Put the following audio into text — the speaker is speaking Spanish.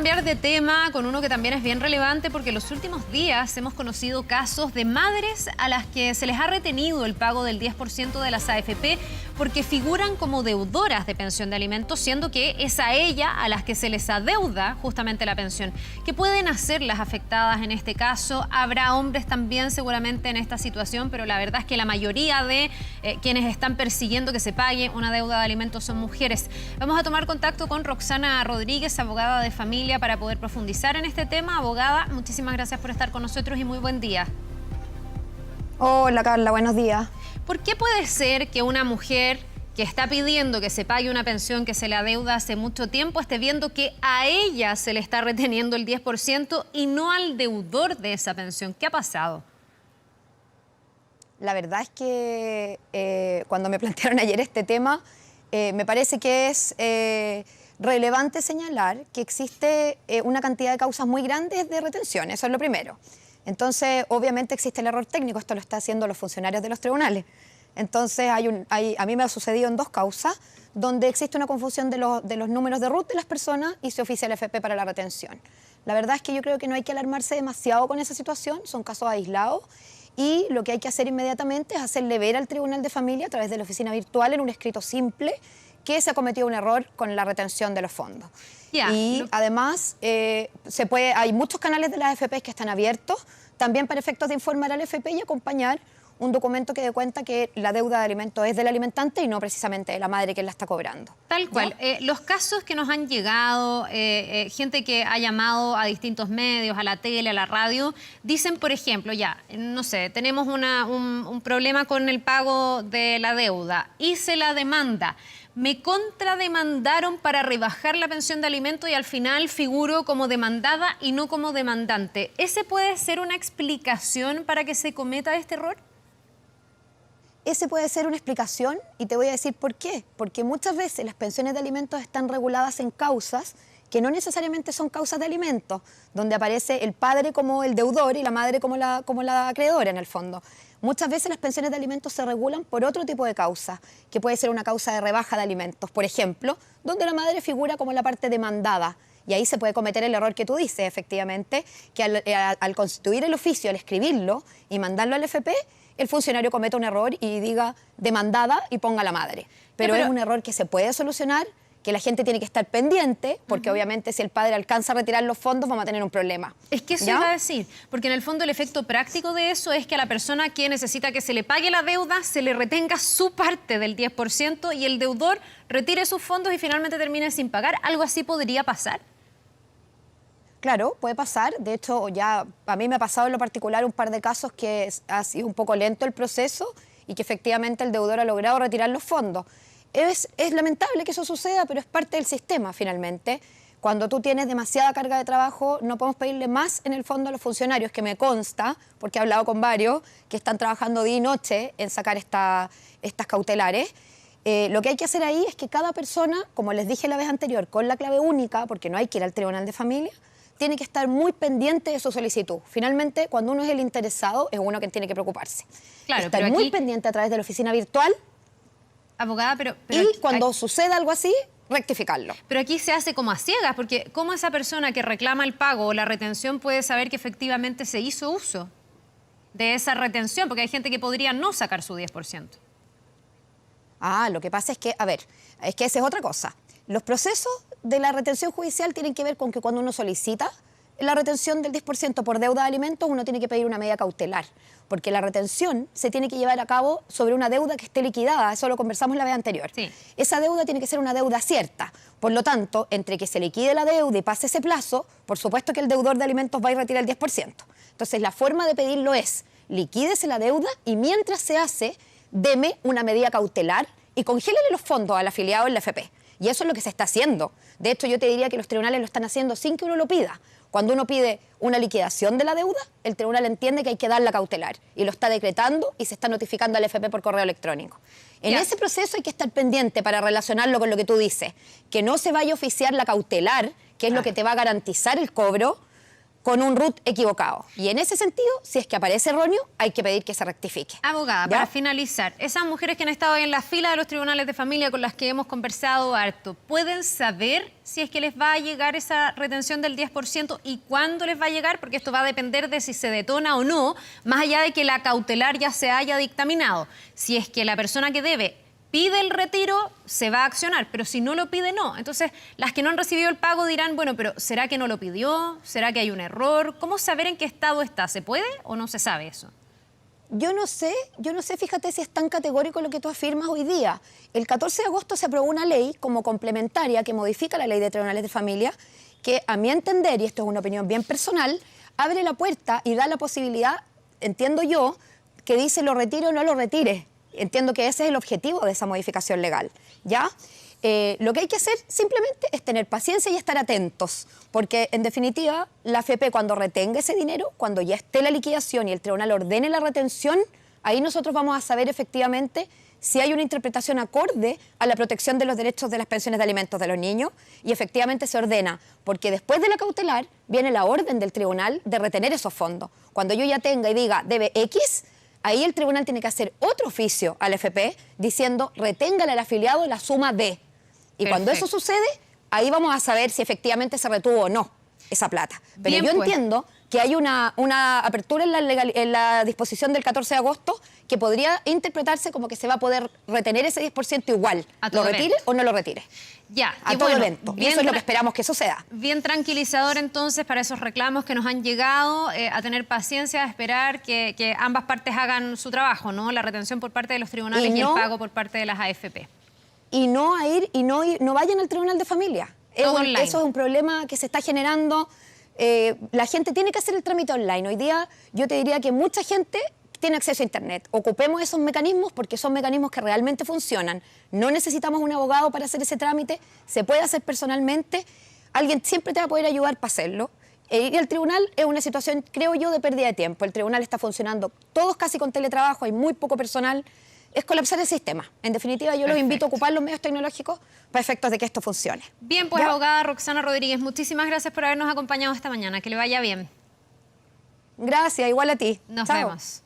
cambiar de tema con uno que también es bien relevante porque en los últimos días hemos conocido casos de madres a las que se les ha retenido el pago del 10% de las AFP porque figuran como deudoras de pensión de alimentos, siendo que es a ella a las que se les adeuda justamente la pensión. ¿Qué pueden hacer las afectadas en este caso? Habrá hombres también seguramente en esta situación, pero la verdad es que la mayoría de quienes están persiguiendo que se pague una deuda de alimentos son mujeres. Vamos a tomar contacto con Roxana Rodríguez, abogada de familia, para poder profundizar en este tema. Abogada, muchísimas gracias por estar con nosotros y muy buen día. Hola Carla, buenos días. ¿Por qué puede ser que una mujer que está pidiendo que se pague una pensión que se le adeuda hace mucho tiempo esté viendo que a ella se le está reteniendo el 10% y no al deudor de esa pensión? ¿Qué ha pasado? La verdad es que cuando me plantearon ayer este tema, me parece que es relevante señalar que existe una cantidad de causas muy grandes de retención, eso es lo primero. Entonces, obviamente existe el error técnico, esto lo están haciendo los funcionarios de los tribunales. Entonces, a mí me ha sucedido en dos causas, donde existe una confusión de los números de RUT de las personas y se oficia el FP para la retención. La verdad es que yo creo que no hay que alarmarse demasiado con esa situación, son casos aislados, y lo que hay que hacer inmediatamente es hacerle ver al Tribunal de Familia a través de la oficina virtual en un escrito simple que se ha cometido un error con la retención de los fondos. Además, hay muchos canales de las AFP que están abiertos, también para efectos de informar al FP y acompañar un documento que dé cuenta que la deuda de alimentos es del alimentante y no precisamente de la madre que la está cobrando. Tal cual. Los casos que nos han llegado, gente que ha llamado a distintos medios, a la tele, a la radio, dicen, por ejemplo, no sé, tenemos un problema con el pago de la deuda, hice la demanda, me contrademandaron para rebajar la pensión de alimentos y al final figuro como demandada y no como demandante. ¿Ese puede ser una explicación para que se cometa este error? Ese puede ser una explicación y te voy a decir por qué. Porque muchas veces las pensiones de alimentos están reguladas en causas que no necesariamente son causas de alimentos, donde aparece el padre como el deudor y la madre como la acreedora en el fondo. Muchas veces las pensiones de alimentos se regulan por otro tipo de causa, que puede ser una causa de rebaja de alimentos, por ejemplo, donde la madre figura como la parte demandada. Y ahí se puede cometer el error que tú dices, efectivamente, que al constituir el oficio, al escribirlo y mandarlo al FP, el funcionario cometa un error y diga demandada y ponga a la madre. Pero es un error que se puede solucionar, que la gente tiene que estar pendiente, porque obviamente si el padre alcanza a retirar los fondos vamos a tener un problema. Es que eso iba a decir, porque en el fondo el efecto práctico de eso es que a la persona que necesita que se le pague la deuda se le retenga su parte del 10% y el deudor retire sus fondos y finalmente termine sin pagar. ¿Algo así podría pasar? Claro, puede pasar. De hecho, ya a mí me ha pasado en lo particular un par de casos que ha sido un poco lento el proceso y que efectivamente el deudor ha logrado retirar los fondos. Es lamentable que eso suceda, pero es parte del sistema finalmente. Cuando tú tienes demasiada carga de trabajo, no podemos pedirle más en el fondo a los funcionarios, que me consta, porque he hablado con varios, que están trabajando día y noche en sacar estas cautelares. Lo que hay que hacer ahí es que cada persona, como les dije la vez anterior, con la clave única, porque no hay que ir al Tribunal de Familia, tiene que estar muy pendiente de su solicitud. Finalmente, cuando uno es el interesado, es uno que tiene que preocuparse. Claro, estar muy pendiente a través de la oficina virtual. Abogada, pero y cuando suceda algo así, rectificarlo. Pero aquí se hace como a ciegas, porque ¿cómo esa persona que reclama el pago o la retención puede saber que efectivamente se hizo uso de esa retención? Porque hay gente que podría no sacar su 10%. Lo que pasa es que, es que esa es otra cosa. Los procesos de la retención judicial tienen que ver con que cuando uno solicita la retención del 10% por deuda de alimentos, uno tiene que pedir una medida cautelar, porque la retención se tiene que llevar a cabo sobre una deuda que esté liquidada, eso lo conversamos la vez anterior. Sí. Esa deuda tiene que ser una deuda cierta, por lo tanto, entre que se liquide la deuda y pase ese plazo, por supuesto que el deudor de alimentos va a ir a retirar el 10%. Entonces, la forma de pedirlo es, liquídese la deuda y mientras se hace, deme una medida cautelar y congélele los fondos al afiliado en la FP. Y eso es lo que se está haciendo. De hecho, yo te diría que los tribunales lo están haciendo sin que uno lo pida. Cuando uno pide una liquidación de la deuda, el tribunal entiende que hay que darla cautelar y lo está decretando y se está notificando al FP por correo electrónico. En ese proceso hay que estar pendiente para relacionarlo con lo que tú dices, que no se vaya a oficiar la cautelar, que es lo que te va a garantizar el cobro, con un RUT equivocado. Y en ese sentido, si es que aparece erróneo, hay que pedir que se rectifique. Abogada, ¿Ya? para finalizar, esas mujeres que han estado en la fila de los tribunales de familia con las que hemos conversado harto, ¿pueden saber si es que les va a llegar esa retención del 10% y cuándo les va a llegar? Porque esto va a depender de si se detona o no, más allá de que la cautelar ya se haya dictaminado. Si es que la persona que debe pide el retiro, se va a accionar, pero si no lo pide, no. Entonces, las que no han recibido el pago dirán, bueno, pero ¿será que no lo pidió? ¿Será que hay un error? ¿Cómo saber en qué estado está? ¿Se puede o no se sabe eso? Yo no sé, fíjate si es tan categórico lo que tú afirmas hoy día. El 14 de agosto se aprobó una ley como complementaria que modifica la ley de tribunales de familia, que a mi entender, y esto es una opinión bien personal, abre la puerta y da la posibilidad, entiendo yo, que dice lo retire o no lo retire. Entiendo que ese es el objetivo de esa modificación legal, ¿ya? Lo que hay que hacer simplemente es tener paciencia y estar atentos, porque en definitiva la AFP cuando retenga ese dinero, cuando ya esté la liquidación y el tribunal ordene la retención, ahí nosotros vamos a saber efectivamente si hay una interpretación acorde a la protección de los derechos de las pensiones de alimentos de los niños y efectivamente se ordena, porque después de la cautelar viene la orden del tribunal de retener esos fondos. Cuando yo ya tenga y diga debe X, ahí el tribunal tiene que hacer otro oficio al FP diciendo reténgale al afiliado la suma de. Y cuando eso sucede, ahí vamos a saber si efectivamente se retuvo o no esa plata. Pero Bien, yo pues. entiendo que hay una apertura en la disposición del 14 de agosto que podría interpretarse como que se va a poder retener ese 10% igual. A todo ¿Lo retire evento. o no lo retire? Ya, A y todo bueno, evento. Y eso es lo que esperamos que suceda. Bien tranquilizador entonces para esos reclamos que nos han llegado, a tener paciencia, a esperar que ambas partes hagan su trabajo, ¿no? La retención por parte de los tribunales y el pago por parte de las AFP. Y no vayan al tribunal de familia. Todo online. Eso es un problema que se está generando. La gente tiene que hacer el trámite online. Hoy día yo te diría que mucha gente tiene acceso a Internet. Ocupemos esos mecanismos porque son mecanismos que realmente funcionan. No necesitamos un abogado para hacer ese trámite, se puede hacer personalmente. Alguien siempre te va a poder ayudar para hacerlo. Y el tribunal es una situación, creo yo, de pérdida de tiempo. El tribunal está funcionando todos casi con teletrabajo, hay muy poco personal. Es colapsar el sistema. En definitiva, yo los invito a ocupar los medios tecnológicos para efectos de que esto funcione. Bien, pues, abogada Roxana Rodríguez, muchísimas gracias por habernos acompañado esta mañana. Que le vaya bien. Gracias, igual a ti. Nos Chao. vemos.